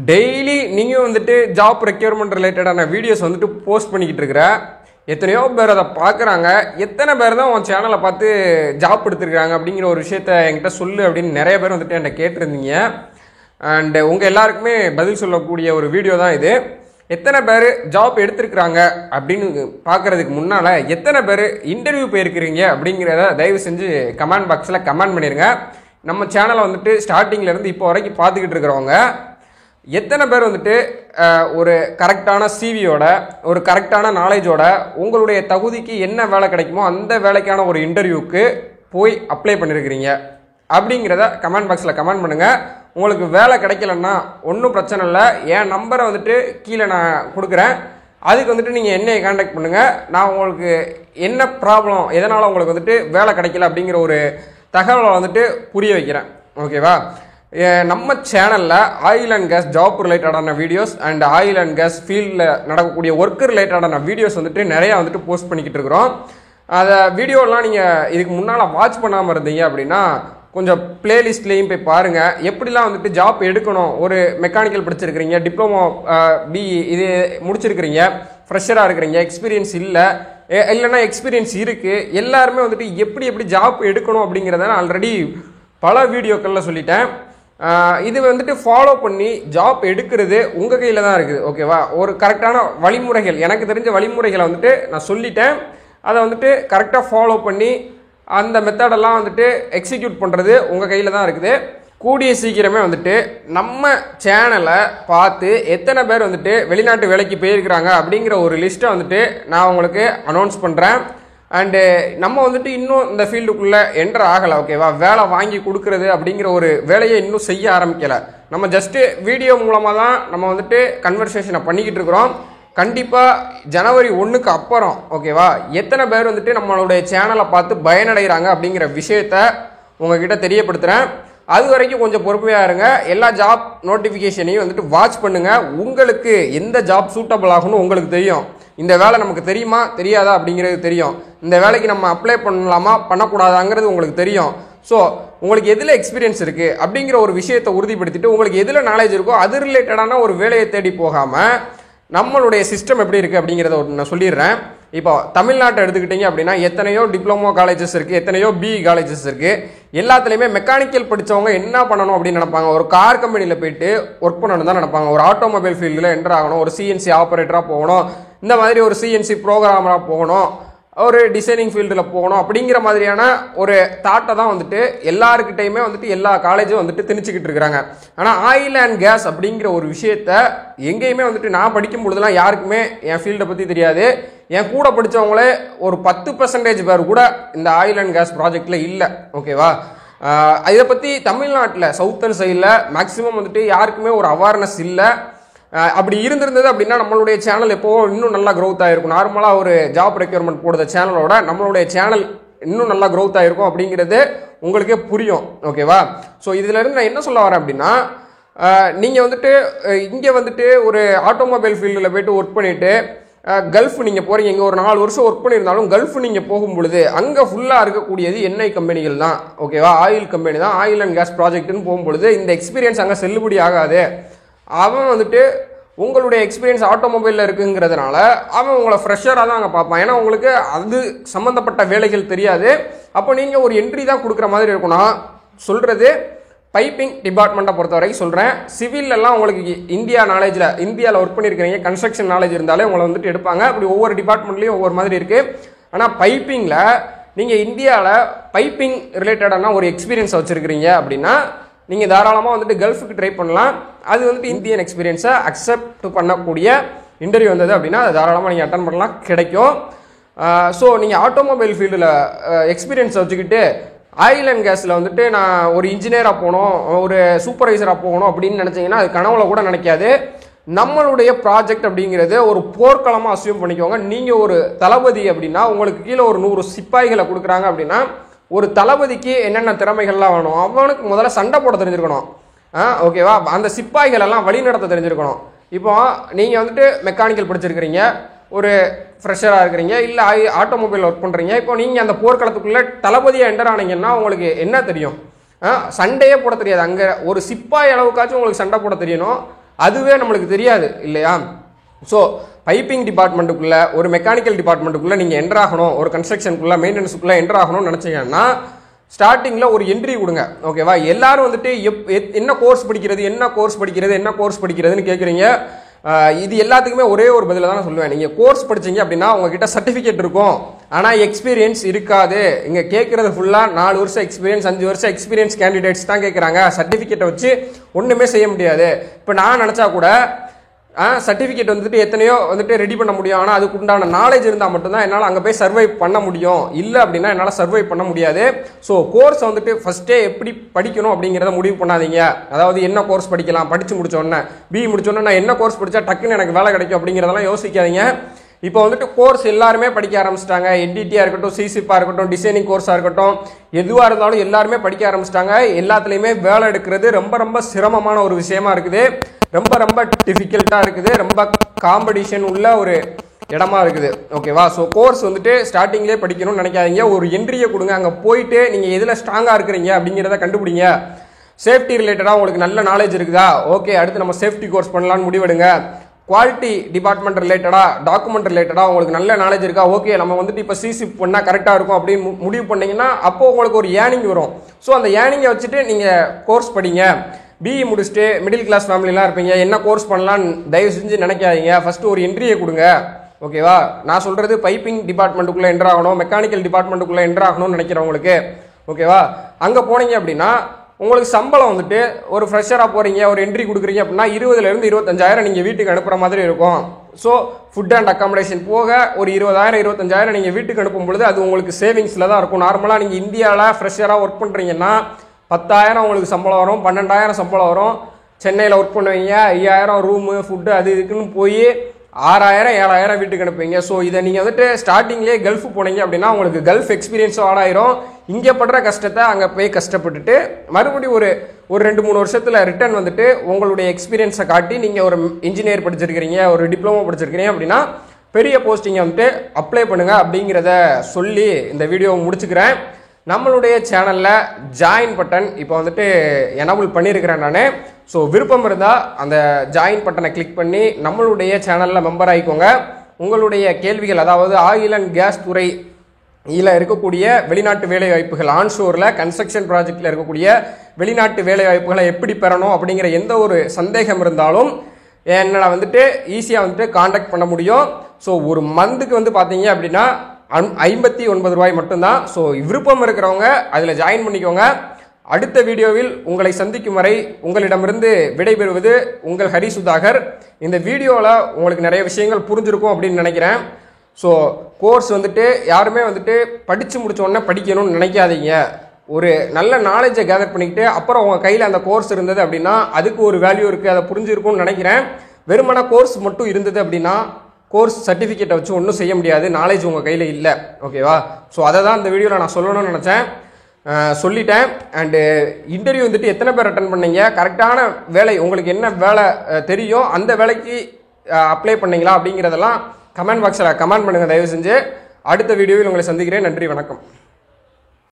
Daily நீங்கள் வந்துட்டு job requirement ரிலேட்டடான வீடியோஸ் வந்துட்டு போஸ்ட் பண்ணிக்கிட்டு இருக்கிற எத்தனையோ பேர் அதை பார்க்குறாங்க. எத்தனை பேர் தான் உன் சேனலை பார்த்து ஜாப் எடுத்துருக்காங்க அப்படிங்கிற ஒரு விஷயத்த என்கிட்ட சொல்லு அப்படின்னு நிறைய பேர் வந்துட்டு என்கிட்ட கேட்டிருந்தீங்க. அண்டு உங்கள் எல்லாருக்குமே பதில் சொல்லக்கூடிய ஒரு வீடியோ தான் இது. எத்தனை பேர் ஜாப் எடுத்துருக்குறாங்க அப்படின்னு பார்க்குறதுக்கு முன்னால் எத்தனை பேர் இன்டர்வியூ போயிருக்கிறீங்க அப்படிங்கிறத தயவு செஞ்சு கமெண்ட் பாக்ஸில் கமெண்ட் பண்ணிடுங்க. நம்ம சேனலை வந்துட்டு ஸ்டார்டிங்லேருந்து இப்போ வரைக்கும் பார்த்துக்கிட்டு இருக்கிறவங்க எத்தனை பேர் வந்துட்டு ஒரு கரெக்டான சிவியோட ஒரு கரெக்டான நாலேஜோட உங்களுடைய தகுதிக்கு என்ன வேலை கிடைக்குமோ அந்த வேலைக்கான ஒரு இன்டர்வியூக்கு போய் அப்ளை பண்ணியிருக்கிறீங்க அப்படிங்கிறத கமெண்ட் பாக்ஸில் கமெண்ட் பண்ணுங்கள். உங்களுக்கு வேலை கிடைக்கலன்னா ஒன்றும் பிரச்சனை இல்லை, என் நம்பரை வந்துட்டு கீழே நான் கொடுக்குறேன். அதுக்கு வந்துட்டு நீங்கள் என்னையை கான்டாக்ட் பண்ணுங்கள். நான் உங்களுக்கு என்ன ப்ராப்ளம், எதனால் உங்களுக்கு வந்துட்டு வேலை கிடைக்கல அப்படிங்கிற ஒரு தகவலை வந்துட்டு புரிய வைக்கிறேன். ஓகேவா? நம்ம சேனலில் ஆயில் அண்ட் கேஸ் ஜாப் ரிலேட்டடான videos and oil and gas ஃபீல்டில் நடக்கக்கூடிய ஒர்க் ரிலேட்டடான வீடியோஸ் வந்துட்டு நிறையா வந்துட்டு போஸ்ட் பண்ணிக்கிட்டு இருக்கிறோம். அதை வீடியோலாம் நீங்கள் இதுக்கு முன்னால் வாட்ச் பண்ணாமல் இருந்தீங்க அப்படின்னா கொஞ்சம் பிளேலிஸ்ட்லேயும் போய் பாருங்கள். எப்படிலாம் வந்துட்டு ஜாப் எடுக்கணும், ஒரு மெக்கானிக்கல் படிச்சிருக்கிறீங்க, டிப்ளமோ பிஇ இது முடிச்சிருக்கிறீங்க, ஃப்ரெஷராக இருக்கிறீங்க, எக்ஸ்பீரியன்ஸ் இல்லைன்னா எக்ஸ்பீரியன்ஸ் இருக்குது, எல்லாருமே வந்துட்டு எப்படி ஜாப் எடுக்கணும் அப்படிங்கிறத நான் ஆல்ரெடி பல வீடியோக்களில் சொல்லிட்டேன். இது வந்துட்டு ஃபாலோ பண்ணி ஜாப் எடுக்கிறது உங்கள் கையில் தான் இருக்குது. ஓகேவா? ஒரு கரெக்டான வழிமுறைகள், எனக்கு தெரிஞ்ச வழிமுறைகளை வந்துட்டு நான் சொல்லிட்டேன். அதை வந்துட்டு கரெக்டாக ஃபாலோ பண்ணி அந்த மெத்தடெல்லாம் வந்துட்டு எக்ஸிக்யூட் பண்ணுறது உங்கள் கையில் தான் இருக்குது. கூடிய சீக்கிரமே வந்துட்டு நம்ம சேனலை பார்த்து எத்தனை பேர் வந்துட்டு வெளிநாட்டு வேலைக்கு போயிருக்கிறாங்க அப்படிங்கிற ஒரு லிஸ்ட்டை வந்துட்டு நான் உங்களுக்கு அனௌன்ஸ் பண்ணுறேன். அண்டு நம்ம வந்துட்டு இன்னும் இந்த ஃபீல்டுக்குள்ளே என்டர் ஆகலை. ஓகேவா? வேலை வாங்கி கொடுக்குறது அப்படிங்கிற ஒரு வேலையை இன்னும் செய்ய ஆரம்பிக்கலை. நம்ம ஜஸ்ட்டு வீடியோ மூலமாக தான் நம்ம வந்துட்டு கன்வர்சேஷனை பண்ணிக்கிட்டு இருக்கிறோம். கண்டிப்பாக ஜனவரி 1க்கு அப்புறம் ஓகேவா எத்தனை பேர் வந்துட்டு நம்மளுடைய சேனலை பார்த்து பயனடைகிறாங்க அப்படிங்கிற விஷயத்த உங்ககிட்ட தெரியப்படுத்துகிறேன். அது வரைக்கும் கொஞ்சம் பொறுமையாக இருங்க. எல்லா ஜாப் நோட்டிஃபிகேஷனையும் வந்துட்டு வாட்ச் பண்ணுங்கள். உங்களுக்கு எந்த ஜாப் சூட்டபிள் ஆகும்னு உங்களுக்கு தெரியும். இந்த வேலை நமக்கு தெரியுமா தெரியாதா அப்படிங்கிறது தெரியும். இந்த வேலைக்கு நம்ம அப்ளை பண்ணலாமா பண்ணக்கூடாதாங்கிறது உங்களுக்கு தெரியும். ஸோ உங்களுக்கு எதில் எக்ஸ்பீரியன்ஸ் இருக்குது அப்படிங்கிற ஒரு விஷயத்தை உறுதிப்படுத்திட்டு உங்களுக்கு எதில் நாலேஜ் இருக்கோ அது ரிலேட்டடான ஒரு வேலையை தேடி போகாமல் நம்மளுடைய சிஸ்டம் எப்படி இருக்குது அப்படிங்கிறத நான் சொல்லிடுறேன். இப்போ தமிழ்நாட்டை எடுத்துக்கிட்டிங்க அப்படின்னா எத்தனையோ டிப்ளமோ காலேஜஸ் இருக்குது, எத்தனையோ பிஇ காலேஜஸ் இருக்குது. எல்லாத்துலேயுமே மெக்கானிக்கல் படித்தவங்க என்ன பண்ணணும் அப்படின்னு நினைப்பாங்க, ஒரு கார் கம்பெனியில் போயிட்டு ஒர்க் பண்ணணும் தான் நினைப்பாங்க. ஒரு ஆட்டோமொபைல் ஃபீல்டில் என்டர் ஆகணும், ஒரு சிஎன்சி ஆப்ரேட்டராக போகணும், இந்த மாதிரி ஒரு சிஎன்சி ப்ரோக்ராமராக போகணும், ஒரு டிசைனிங் ஃபீல்டில் போகணும் அப்படிங்கிற மாதிரியான ஒரு தாட்டை தான் வந்துட்டு எல்லாருக்கிட்டையுமே வந்துட்டு எல்லா காலேஜும் வந்துட்டு திணிச்சிக்கிட்டு இருக்கிறாங்க. ஆனால் ஆயில் அண்ட் கேஸ் அப்படிங்கிற ஒரு விஷயத்த எங்கேயுமே வந்துட்டு நான் படிக்கும் பொழுதுலாம் யாருக்குமே என் ஃபீல்டை பற்றி தெரியாது. என் கூட படித்தவங்களே ஒரு 10% பேர் கூட இந்த ஆயில் அண்ட் கேஸ் ப்ராஜெக்டில் இல்லை. ஓகேவா? இதை பற்றி தமிழ்நாட்டில் சவுத்தர்ன் சைடில் மேக்ஸிமம் வந்துட்டு யாருக்குமே ஒரு அவேர்னஸ் இல்லை. அப்படி இருந்திருந்தது அப்படின்னா நம்மளுடைய சேனல் எப்போ இன்னும் நல்லா க்ரோத் ஆகிருக்கும். நார்மலாக ஒரு ஜாப் ரெக்யர்மெண்ட் போடுற சேனலோட நம்மளுடைய சேனல் இன்னும் நல்லா க்ரோத் ஆகிருக்கும் அப்படிங்கிறது உங்களுக்கே புரியும். ஓகேவா? ஸோ இதிலேருந்து நான் என்ன சொல்ல வரேன் அப்படின்னா நீங்கள் வந்துட்டு இங்கே வந்துட்டு ஒரு ஆட்டோமொபைல் ஃபீல்டில் போய்ட்டு ஒர்க் பண்ணிவிட்டு கல்ஃப் நீங்கள் போகிறீங்க, இங்கே ஒரு 4 வருஷம் ஒர்க் பண்ணியிருந்தாலும் கல்ஃப் நீங்கள் போகும் பொழுது அங்கே ஃபுல்லாக இருக்கக்கூடியது எண்ணெய் கம்பெனிகள் தான். ஓகேவா? ஆயில் கம்பெனி தான், ஆயில் அண்ட் கேஸ் ப்ராஜெக்ட்னு போகும்பொழுது இந்த எக்ஸ்பீரியன்ஸ் அங்கே செல்லுபடி ஆகாது. அவன் வந்துட்டு உங்களுடைய எக்ஸ்பீரியன்ஸ் ஆட்டோமொபைலில் இருக்குங்கிறதுனால அவன் உங்களை ஃப்ரெஷராக தான் அங்கே பார்ப்பான். ஏன்னா உங்களுக்கு அது சம்மந்தப்பட்ட வேலைகள் தெரியாது. அப்போ நீங்கள் ஒரு என்ட்ரி தான் கொடுக்குற மாதிரி இருக்கும். நான் சொல்கிறது பைப்பிங் டிபார்ட்மெண்ட்டை பொறுத்த வரைக்கும் சொல்கிறேன். சிவிலெல்லாம் உங்களுக்கு இந்தியாவில் ஒர்க் பண்ணியிருக்கிறீங்க, கன்ஸ்ட்ரக்ஷன் நாலேஜ் இருந்தாலே உங்களை வந்துட்டு எடுப்பாங்க. அப்படி ஒவ்வொரு டிபார்ட்மெண்ட்லேயும் ஒவ்வொரு மாதிரி இருக்குது. ஆனால் பைப்பிங்கில் நீங்கள் இந்தியாவில் பைப்பிங் ரிலேட்டடான ஒரு எக்ஸ்பீரியன்ஸை வச்சுருக்கிறீங்க அப்படின்னா நீங்கள் தாராளமாக வந்துட்டு கல்ஃபுக்கு ட்ரை பண்ணலாம். அது வந்துட்டு இந்தியன் எக்ஸ்பீரியன்ஸை அக்செப்ட் பண்ணக்கூடிய இன்டர்வியூ வந்தது அப்படின்னா அது தாராளமாக நீங்கள் அட்டன் பண்ணலாம், கிடைக்கும். ஸோ நீங்கள் ஆட்டோமொபைல் ஃபீல்டில் எக்ஸ்பீரியன்ஸை வச்சுக்கிட்டு ஆயில் அண்ட் கேஸில் வந்துட்டு நான் ஒரு இன்ஜினியராக போகணும், ஒரு சூப்பர்வைசராக போகணும் அப்படின்னு நினச்சிங்கன்னா அது கனவுல கூட நினைக்காது. நம்மளுடைய ப்ராஜெக்ட் அப்படிங்கிறது ஒரு போர்க்களமாக அசியூம் பண்ணிக்கோங்க. நீங்கள் ஒரு தளபதி அப்படின்னா உங்களுக்கு கீழே ஒரு 100 சிப்பாய்களை கொடுக்குறாங்க அப்படின்னா ஒரு தளபதிக்கு என்னென்ன திறமைகள்லாம் வேணும், அவனுக்கு முதல்ல சண்டை போட தெரிஞ்சிருக்கணும். ஓகேவா? அந்த சிப்பாய்கள் எல்லாம் வழி நடத்த தெரிஞ்சிருக்கணும். இப்போ நீங்கள் வந்துட்டு மெக்கானிக்கல் படிச்சிருக்கிறீங்க, ஒரு ஃப்ரெஷராக இருக்கிறீங்க, இல்லை ஆட்டோமொபைல் ஒர்க் பண்ணுறீங்க. இப்போ நீங்கள் அந்த போர்க்களத்துக்குள்ளே தளபதியாக என்டர் ஆனீங்கன்னா உங்களுக்கு என்ன தெரியும்? சண்டையே போட தெரியாது. அங்கே ஒரு சிப்பாய் அளவுக்காச்சும் உங்களுக்கு சண்டை போட தெரியணும். அதுவே நம்மளுக்கு தெரியாது இல்லையா. ஸோ பைப்பிங் டிபார்ட்மெண்ட்டுக்குள்ளே ஒரு மெக்கானிக்கல் டிபார்ட்மெண்ட்டுக்குள்ளே நீங்கள் என்டர் ஆகணும், ஒரு கன்ஸ்ட்ரக்ஷனுக்குள்ளே மெயின்டெனன்ஸுக்குள்ளே என்டர் ஆகணும்னு நினச்சிங்கன்னா ஸ்டார்டிங்கில் ஒரு என்ட்ரி கொடுங்க. ஓகேவா. எல்லாரும் வந்துட்டு என்ன கோர்ஸ் படிக்கிறதுன்னு கேட்குறீங்க. இது எல்லாத்துக்குமே ஒரே ஒரு பதில தான் சொல்லுவேன். நீங்கள் கோர்ஸ் படிச்சீங்க அப்படின்னா உங்ககிட்ட சர்டிஃபிகேட் இருக்கும், ஆனால் எக்ஸ்பீரியன்ஸ் இருக்காது. இங்கே கேட்குறது ஃபுல்லாக 4 வருஷம் எக்ஸ்பீரியன்ஸ் 5 வருஷம் எக்ஸ்பீரியன்ஸ் கேண்டிடேட்ஸ் தான் கேட்குறாங்க. சர்டிஃபிகேட்டை வச்சு ஒன்றுமே செய்ய முடியாது. இப்போ நான் நினச்சா கூட சர்டிஃபிகேட் வந்துட்டு எத்தனையோ வந்துட்டு ரெடி பண்ண முடியும், ஆனால் அதுக்கு உண்டான நாலேஜ் இருந்தால் மட்டும்தான் என்னால் அங்கே போய் சர்வை பண்ண முடியும். இல்லை அப்படின்னா என்னால் சர்வை பண்ண முடியாது. ஸோ கோர்ஸ் வந்துட்டு ஃபஸ்ட்டே எப்படி படிக்கணும் அப்படிங்கிறத முடிவு பண்ணாதீங்க. அதாவது என்ன கோர்ஸ் படிக்கலாம், படித்து முடிச்சோன்னே பிஇ முடிச்சோன்னே நான் என்ன கோர்ஸ் படித்தா டக்குன்னு எனக்கு வேலை கிடைக்கும் அப்படிங்கிறதெல்லாம் யோசிக்காதீங்க. இப்போ வந்துட்டு கோர்ஸ் எல்லாருமே படிக்க ஆரம்பிச்சிட்டாங்க. என்டிடியாக இருக்கட்டும், சிசிப்பாக இருக்கட்டும், டிசைனிங் கோர்ஸாக இருக்கட்டும், எதுவாக இருந்தாலும் எல்லாருமே படிக்க ஆரம்பிச்சிட்டாங்க. எல்லாத்துலேயுமே வேலை எடுக்கிறது ரொம்ப ரொம்ப சிரமமான ஒரு விஷயமா இருக்குது. ரொம்ப ரொம்ப டிஃபிகல்ட்டாக இருக்குது. ரொம்ப காம்படிஷன் உள்ள ஒரு இடமா இருக்குது. ஓகேவா. ஸோ கோர்ஸ் வந்துட்டு ஸ்டார்டிங்லேயே படிக்கணும்னு நினைக்காதீங்க. ஒரு என்ட்ரியை கொடுங்க. அங்கே போயிட்டு நீங்கள் எதில் ஸ்ட்ராங்காக இருக்கிறீங்க அப்படிங்கிறத கண்டுபிடிங்க. சேஃப்டி ரிலேட்டடாக உங்களுக்கு நல்ல நாலேஜ் இருக்குதா, ஓகே அடுத்து நம்ம சேஃப்டி கோர்ஸ் பண்ணலான்னு முடிவெடுங்க. குவாலிட்டி டிபார்ட்மெண்ட் ரிலேட்டடாக, டாக்குமெண்ட் ரிலேட்டடாக உங்களுக்கு நல்ல நாலேஜ் இருக்கா, ஓகே நம்ம வந்துட்டு இப்போ சிசிப் பண்ணால் கரெக்டாக இருக்கும் அப்படின்னு முடிவு பண்ணிங்கன்னா அப்போது உங்களுக்கு ஒரு ஏர்னிங் வரும். ஸோ அந்த ஏர்னிங்கை வச்சுட்டு நீங்கள் கோர்ஸ் படிங்க. பிஇ முடிச்சுட்டு மிடில் கிளாஸ் ஃபேமிலிலாம் இருப்பீங்க, என்ன கோர்ஸ் பண்ணலான்னு தயவு செஞ்சு நினைக்காதீங்க. ஃபஸ்ட்டு ஒரு என்ட்ரியை கொடுங்க. ஓகேவா. நான் சொல்கிறது பைப்பிங் டிபார்ட்மெண்ட்டுக்குள்ளே என்டர் ஆகணும், மெக்கானிக்கல் டிபார்ட்மெண்ட்டுக்குள்ளே என்டர் ஆகணும்னு நினைக்கிறவங்களுக்கு. ஓகேவா. அங்கே போனீங்க அப்படின்னா உங்களுக்கு சம்பளம் வந்துட்டு ஒரு ஃப்ரெஷராக போகிறீங்க, ஒரு என்ட்ரி கொடுக்குறீங்க அப்படின்னா 20,000 to 25,000 நீங்கள் வீட்டுக்கு அனுப்புகிற மாதிரி இருக்கும். ஸோ ஃபுட் அண்ட் அக்காமடேஷன் போக ஒரு 20,000 25,000 நீங்கள் வீட்டுக்கு அனுப்பும் பொழுது அது உங்களுக்கு சேவிங்ஸில் தான் இருக்கும். நார்மலாக நீங்கள் இந்தியாவில் ஃப்ரெஷராக ஒர்க் பண்ணுறீங்கன்னா 10,000 உங்களுக்கு சம்பளம் வரும், 12,000 சம்பளம் வரும். சென்னையில் ஒர்க் பண்ணுவீங்க, 5,000 ரூமு ஃபுட்டு அது இதுக்குன்னு போய் 6,000 7,000 வீட்டுக்கு அனுப்புவீங்க. ஸோ இதை நீங்கள் வந்துட்டு ஸ்டார்டிங்லேயே கல்ஃப் போனீங்க அப்படின்னா உங்களுக்கு கல்ஃப் எக்ஸ்பீரியன்ஸும் ஆடாயிரும். இங்கே படுற கஷ்டத்தை அங்கே போய் கஷ்டப்பட்டுட்டு மறுபடியும் ஒரு 2-3 வருஷத்தில் ரிட்டர்ன் வந்துட்டு உங்களுடைய எக்ஸ்பீரியன்ஸை காட்டி நீங்கள் ஒரு இன்ஜினியர் படிச்சிருக்கிறீங்க, ஒரு டிப்ளமோ படிச்சிருக்கிறீங்க அப்படின்னா பெரிய போஸ்டிங்கை வந்துட்டு அப்ளை பண்ணுங்கள் அப்படிங்கிறத சொல்லி இந்த வீடியோவை முடிச்சுக்கிறேன். நம்மளுடைய சேனலில் ஜாயின் பட்டன் இப்போ வந்துட்டு எனபிள் பண்ணியிருக்கிறேன் நான். ஸோ விருப்பம் இருந்தால் அந்த ஜாயின் பட்டனை கிளிக் பண்ணி நம்மளுடைய சேனலில் மெம்பர் ஆகிக்கோங்க. உங்களுடைய கேள்விகள், அதாவது ஆயில் அண்ட் கேஸ் துறையில் இருக்கக்கூடிய வெளிநாட்டு வேலைவாய்ப்புகள், ஆன்ஷோரில் கன்ஸ்ட்ரக்ஷன் ப்ராஜெக்டில் இருக்கக்கூடிய வெளிநாட்டு வேலைவாய்ப்புகளை எப்படி பெறணும் அப்படிங்கிற எந்த ஒரு சந்தேகம் இருந்தாலும் என்னால் வந்துட்டு ஈஸியாக வந்துட்டு காண்டாக்ட் பண்ண முடியும். ஸோ ஒரு மந்த்துக்கு வந்து பார்த்தீங்க அப்படின்னா 59 ரூபாய் மட்டும்தான். ஸோ விருப்பம் இருக்கிறவங்க அதில் ஜாயின் பண்ணிக்கோங்க. அடுத்த வீடியோவில் உங்களை சந்திக்கும் வரை உங்களிடமிருந்து விடைபெறுவது உங்கள் ஹரி சுதாகர். இந்த வீடியோவில் உங்களுக்கு நிறைய விஷயங்கள் புரிஞ்சிருக்கும் அப்படின்னு நினைக்கிறேன். ஸோ கோர்ஸ் வந்துட்டு யாருமே வந்துட்டு படித்து முடித்தோடனே படிக்கணும்னு நினைக்காதீங்க. ஒரு நல்ல நாலேஜை கேதர் பண்ணிக்கிட்டு அப்புறம் உங்கள் கையில் அந்த கோர்ஸ் இருந்தது அப்படின்னா அதுக்கு ஒரு வேல்யூ இருக்குது, அதை புரிஞ்சிருக்கும்னு நினைக்கிறேன். வெறுமன கோர்ஸ் மட்டும் இருந்தது அப்படின்னா கோர்ஸ் சர்டிஃபிகேட்டை வச்சு ஒன்றும் செய்ய முடியாது, நாலேஜ் உங்கள் கையில் இல்லை. ஓகேவா. ஸோ அதை தான் இந்த வீடியோவில் நான் சொல்லணும்னு நினச்சேன், சொல்லிட்டேன். அண்டு இன்டர்வியூ வந்துட்டு எத்தனை பேர் அட்டன் பண்ணீங்க, கரெக்டான வேலை உங்களுக்கு என்ன வேலை தெரியும் அந்த வேலைக்கு அப்ளை பண்ணீங்களா அப்படிங்கிறதெல்லாம் கமெண்ட் பாக்ஸில் கமெண்ட் பண்ணுங்கள் தயவு செஞ்சு. அடுத்த வீடியோவில் உங்களை சந்திக்கிறேன். நன்றி, வணக்கம்.